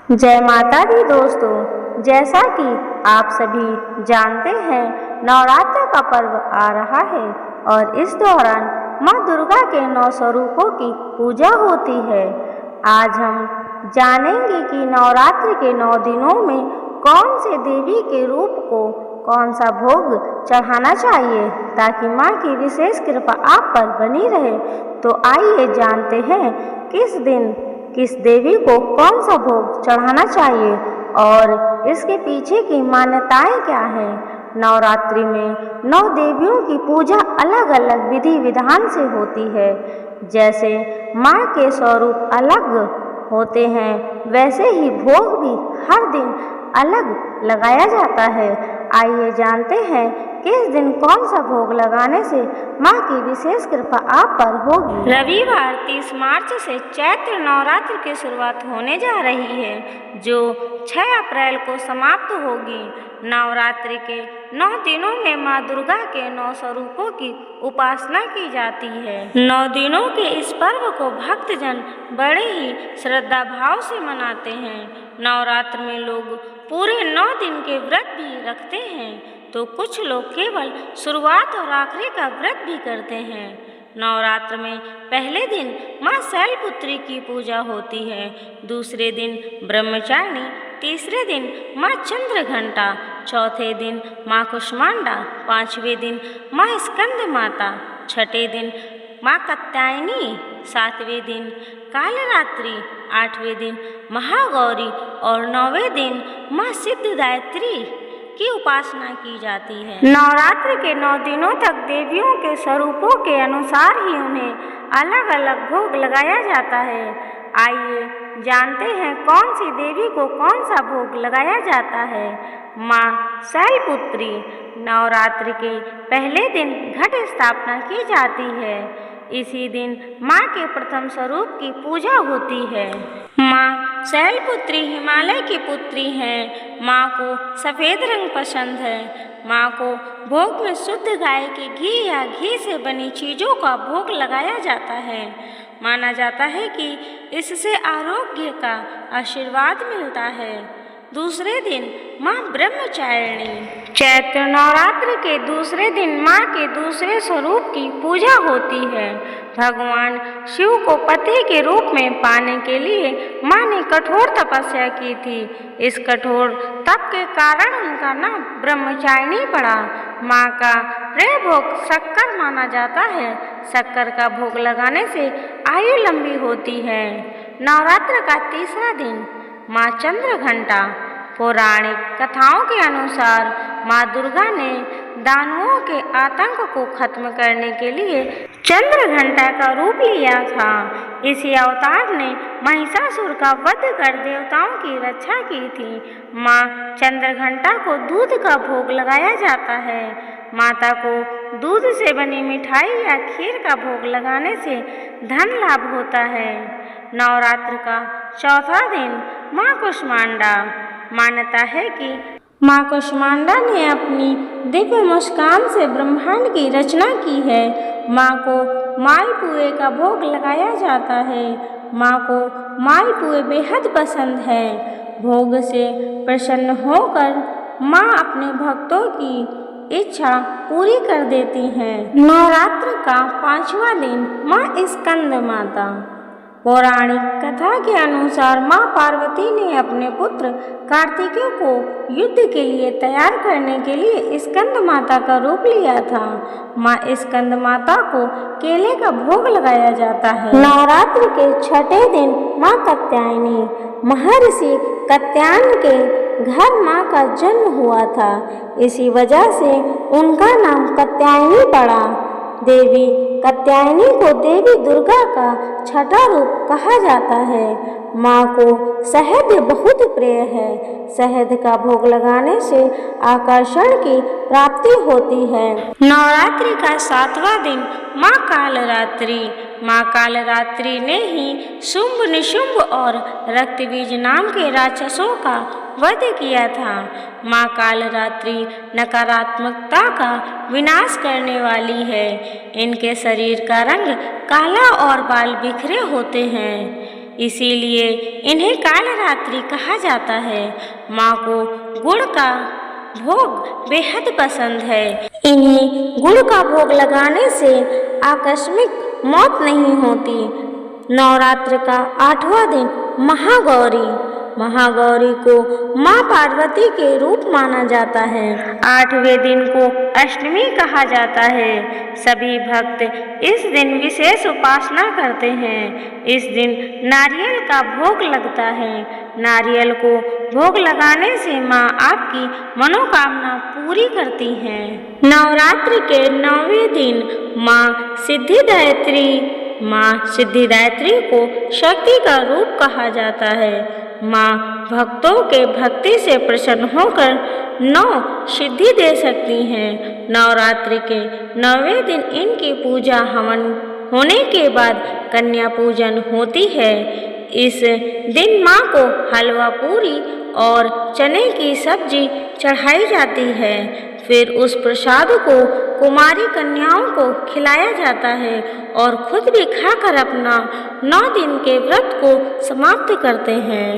जय माता दी दोस्तों, जैसा कि आप सभी जानते हैं नवरात्र का पर्व आ रहा है और इस दौरान माँ दुर्गा के 9 स्वरूपों की पूजा होती है। आज हम जानेंगे कि नवरात्र के 9 दिनों में कौन से देवी के रूप को कौन सा भोग चढ़ाना चाहिए ताकि माँ की विशेष कृपा आप पर बनी रहे। तो आइए जानते हैं किस दिन किस देवी को कौन सा भोग चढ़ाना चाहिए और इसके पीछे की मान्यताएं क्या हैं। नवरात्रि में 9 देवियों की पूजा अलग अलग विधि विधान से होती है। जैसे माँ के स्वरूप अलग होते हैं, वैसे ही भोग भी हर दिन अलग लगाया जाता है। आइए जानते हैं किस दिन कौन सा भोग लगाने से माँ की विशेष कृपा आप पर होगी। रविवार 30 मार्च से चैत्र नवरात्र की शुरुआत होने जा रही है, जो 6 अप्रैल को समाप्त होगी। नवरात्रि के 9 दिनों में माँ दुर्गा के 9 स्वरूपों की उपासना की जाती है। 9 दिनों के इस पर्व को भक्तजन बड़े ही श्रद्धा भाव से मनाते हैं। नवरात्र में लोग पूरे 9 दिन के व्रत भी रखते हैं, तो कुछ लोग केवल शुरुआत और आखिरी का व्रत भी करते हैं। नवरात्र में पहले दिन माँ शैलपुत्री की पूजा होती है, दूसरे दिन ब्रह्मचारिणी, तीसरे दिन माँ चंद्रघंटा, चौथे दिन माँ कुष्मांडा, 5वें दिन माँ स्कंद माता, 6ठे दिन माँ कात्यायनी, 7वें दिन कालरात्रि, 8वें दिन महागौरी और 9वें दिन माँ सिद्धिदात्री की उपासना की जाती है। नवरात्र के 9 दिनों तक देवियों के स्वरूपों के अनुसार ही उन्हें अलग अलग भोग लगाया जाता है। आइए जानते हैं कौन सी देवी को कौन सा भोग लगाया जाता है। माँ शैलपुत्री, नवरात्र के पहले दिन घट स्थापना की जाती है। इसी दिन माँ के प्रथम स्वरूप की पूजा होती है। माँ शैलपुत्री हिमालय की पुत्री हैं। माँ को सफ़ेद रंग पसंद है। माँ को भोग में शुद्ध गाय के घी या घी से बनी चीज़ों का भोग लगाया जाता है। माना जाता है कि इससे आरोग्य का आशीर्वाद मिलता है। दूसरे दिन माँ ब्रह्मचारिणी, चैत्र नवरात्र के दूसरे दिन माँ के दूसरे स्वरूप की पूजा होती है। भगवान शिव को पति के रूप में पाने के लिए माँ ने कठोर तपस्या की थी। इस कठोर तप के कारण उनका नाम ब्रह्मचारिणी पड़ा। माँ का प्रिय भोग शक्कर माना जाता है। शक्कर का भोग लगाने से आयु लंबी होती है। नवरात्र का तीसरा दिन माँ चंद्रघंटा, पौराणिक कथाओं के अनुसार माँ दुर्गा ने दानवों के आतंक को खत्म करने के लिए चंद्रघंटा का रूप लिया था। इसी अवतार ने महिषासुर का वध कर देवताओं की रक्षा की थी। माँ चंद्रघंटा को दूध का भोग लगाया जाता है। माता को दूध से बनी मिठाई या खीर का भोग लगाने से धन लाभ होता है। नवरात्र का चौथा दिन माँ कुष्मांडा, मान्यता है कि माँ कुष्मांडा ने अपनी दिव्य मुस्कान से ब्रह्मांड की रचना की है। माँ को मालपुए का भोग लगाया जाता है। माँ को मालपुए बेहद पसंद है। भोग से प्रसन्न होकर माँ अपने भक्तों की इच्छा पूरी कर देती हैं। नवरात्र का 5वां दिन माँ स्कंद माता, पौराणिक कथा के अनुसार माँ पार्वती ने अपने पुत्र कार्तिकेय को युद्ध के लिए तैयार करने के लिए स्कंद माता का रूप लिया था। माँ स्कंद माता को केले का भोग लगाया जाता है। नवरात्र के 6ठे दिन माँ कात्यायनी, महर्षि कात्यायन के घर माँ का जन्म हुआ था। इसी वजह से उनका नाम कात्यायनी पड़ा। देवी कात्यायनी को देवी दुर्गा का 6ठा रूप कहा जाता है। माँ को शहद बहुत प्रिय है। शहद का भोग लगाने से आकर्षण की प्राप्ति होती है। नवरात्रि का 7वां दिन माँ कालरात्रि, माँ कालरात्रि ने ही शुंभ निशुंभ और रक्तबीज नाम के राक्षसों का वध किया था। माँ कालरात्रि नकारात्मकता का विनाश करने वाली है। इनके शरीर का रंग काला और बाल बिखरे होते हैं। इसीलिए इन्हें कालरात्रि कहा जाता है। माँ को गुड़ का भोग बेहद पसंद है। इन्हें गुड़ का भोग लगाने से आकस्मिक मौत नहीं होती। नवरात्र का 8वां दिन महागौरी। महागौरी को माँ पार्वती के रूप माना जाता है। 8वें दिन को अष्टमी कहा जाता है। सभी भक्त इस दिन विशेष उपासना करते हैं। इस दिन नारियल का भोग लगता है। नारियल को भोग लगाने से माँ आपकी मनोकामना पूरी करती हैं। नवरात्र के 9वें दिन माँ सिद्धिदात्री को शक्ति का रूप कहा जाता है। माँ भक्तों के भक्ति से प्रसन्न होकर 9 सिद्धि दे सकती हैं। नवरात्रि के 9वें दिन इनकी पूजा हवन होने के बाद कन्या पूजन होती है। इस दिन माँ को हलवा पूरी और चने की सब्जी चढ़ाई जाती है। फिर उस प्रसाद को कुमारी कन्याओं को खिलाया जाता है और खुद भी खाकर अपना 9 दिन के व्रत को समाप्त करते हैं।